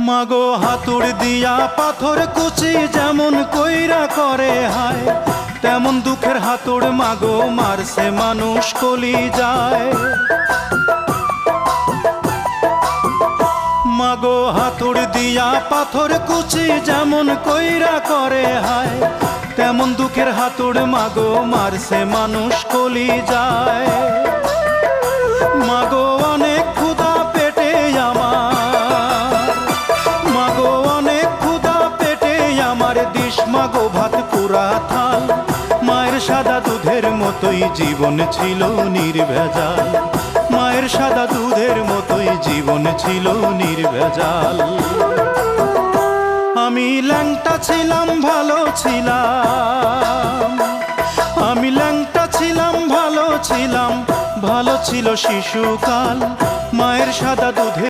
মাগো হাতুড় দিয়া পাথর কুচি যেমন কইরা করে হায়, তেমন দুঃখের হাতুড় মাগো মারছে মানুষ কলি যায়। মাগো হাতুড় দিয়া পাথর কুচি যেমন কইরা করে হায়, তেমন দুঃখের হাতুড় মাগো মারছে মানুষ কলি যায়। মাগো অনেক ক্ষুধা পেটে আমার, মাগো অনেক ক্ষুধা পেটে আমার, দিস মাগো ভাত পুরা থাল। মায়ের সাদা দুধের মতোই জীবন ছিল নির্ভেজাল, মায়ের সাদা দুধের মতোই জীবন ছিল নির্ভেজাল। আমি ল্যাংটা ছিলাম ভালো ছিলাম, আমি ল্যাংটা ছিলাম ভালো ছিলাম, ভালো ছিল শিশুকাল। মায়ের সাদা দুধে